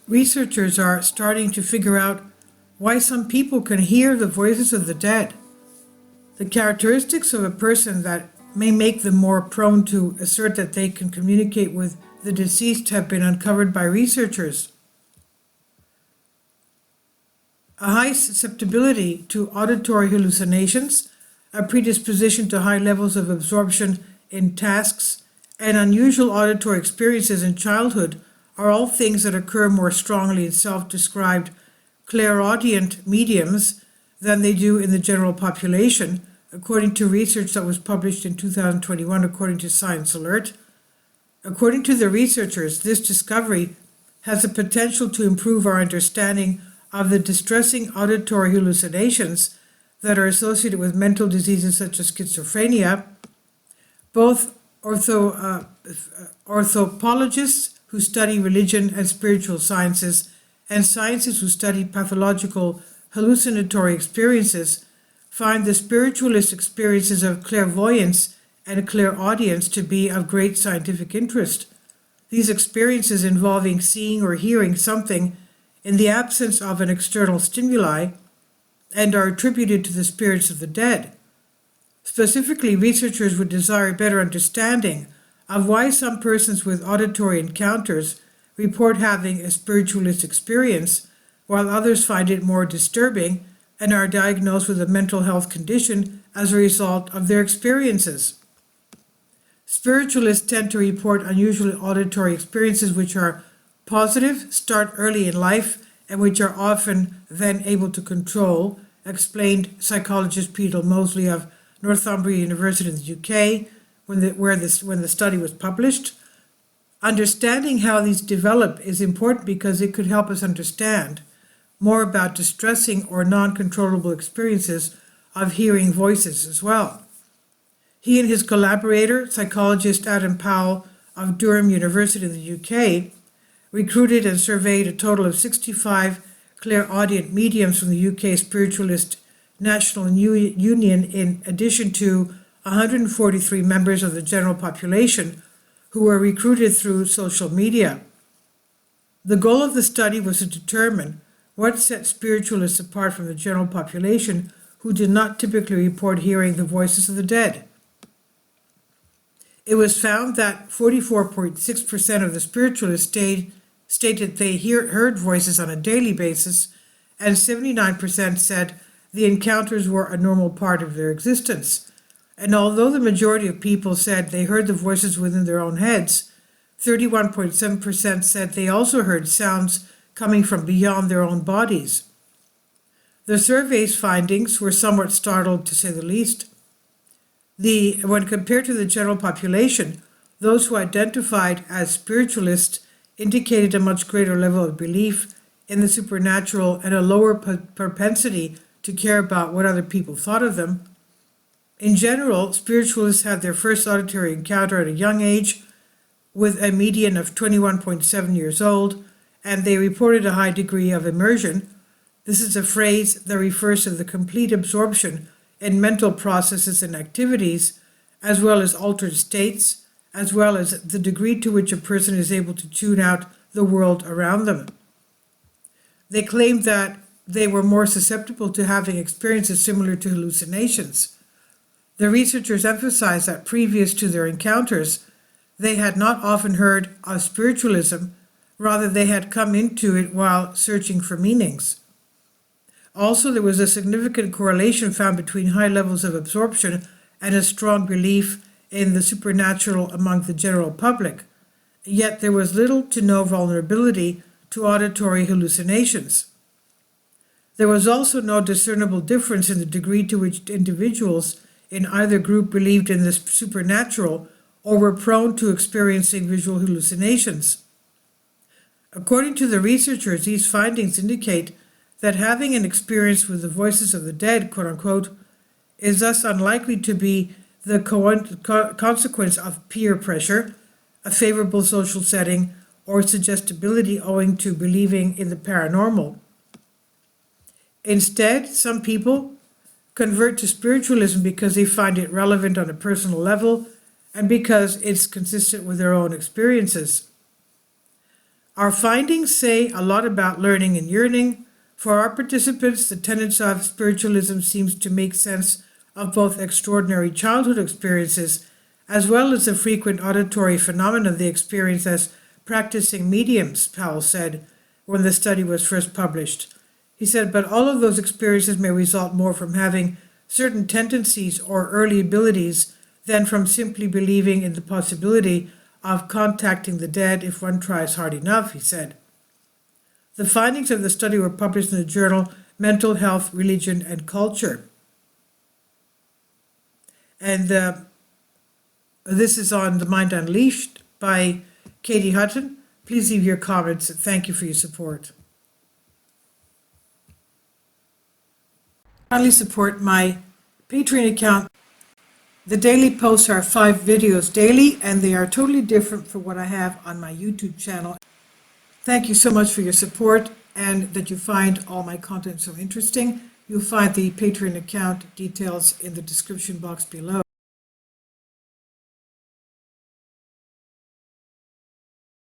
Researchers are starting to figure out why some people can hear the voices of the dead. The characteristics of a person that may make them more prone to assert that they can communicate with the deceased have been uncovered by researchers. A high susceptibility to auditory hallucinations, a predisposition to high levels of absorption in tasks, and unusual auditory experiences in childhood are all things that occur more strongly in self-described clairaudient mediums than they do in the general population, according to research that was published in 2021 according to Science Alert. According to the researchers, this discovery has the potential to improve our understanding of the distressing auditory hallucinations that are associated with mental diseases such as schizophrenia. Both orthopologists who study religion and spiritual sciences and scientists who study pathological hallucinatory experiences find the spiritualist experiences of clairvoyance and clairaudience to be of great scientific interest. These experiences involving seeing or hearing something in the absence of an external stimuli and are attributed to the spirits of the dead. Specifically, researchers would desire a better understanding of why some persons with auditory encounters report having a spiritualist experience, while others find it more disturbing and are diagnosed with a mental health condition as a result of their experiences. Spiritualists tend to report unusual auditory experiences which are positive, start early in life, and which are often then able to control, explained psychologist Peter Mosley of Northumbria University in the UK when the study was published. Understanding how these develop is important because it could help us understand more about distressing or non-controllable experiences of hearing voices as well. He and his collaborator, psychologist Adam Powell of Durham University in the UK, recruited and surveyed a total of 65 clairaudient mediums from the UK Spiritualist National Union in addition to 143 members of the general population who were recruited through social media. The goal of the study was to determine what set spiritualists apart from the general population who did not typically report hearing the voices of the dead. It was found that 44.6% of the spiritualists stated they heard voices on a daily basis, and 79% said the encounters were a normal part of their existence. And although the majority of people said they heard the voices within their own heads, 31.7% said they also heard sounds coming from beyond their own bodies. The survey's findings were somewhat startled, to say the least. When compared to the general population, those who identified as spiritualists indicated a much greater level of belief in the supernatural and a lower propensity to care about what other people thought of them. In general, spiritualists had their first auditory encounter at a young age, with a median of 21.7 years old, and they reported a high degree of immersion. This is a phrase that refers to the complete absorption in mental processes and activities, as well as altered states, as well as the degree to which a person is able to tune out the world around them. They claimed that they were more susceptible to having experiences similar to hallucinations. The researchers emphasized that previous to their encounters, they had not often heard of spiritualism, rather they had come into it while searching for meanings. Also, there was a significant correlation found between high levels of absorption and a strong belief in the supernatural among the general public, yet there was little to no vulnerability to auditory hallucinations. There was also no discernible difference in the degree to which individuals in either group believed in the supernatural or were prone to experiencing visual hallucinations. According to the researchers, these findings indicate that having an experience with the voices of the dead, quote unquote, is thus unlikely to be the consequence of peer pressure, a favorable social setting, or suggestibility owing to believing in the paranormal. Instead, some people convert to spiritualism because they find it relevant on a personal level and because it's consistent with their own experiences. Our findings say a lot about learning and yearning. For our participants, the tenets of spiritualism seems to make sense of both extraordinary childhood experiences as well as the frequent auditory phenomena they experience as practicing mediums, Powell said when the study was first published. He said, but all of those experiences may result more from having certain tendencies or early abilities than from simply believing in the possibility of contacting the dead if one tries hard enough, he said. The findings of the study were published in the journal Mental Health, Religion, and Culture. And this is on The Mind Unleashed by Katie Hutton. Please leave your comments. Thank you for your support. Kindly support my Patreon account. The daily posts are 5 videos daily, and they are totally different from what I have on my YouTube channel. Thank you so much for your support and that you find all my content so interesting. You'll find the Patreon account details in the description box below.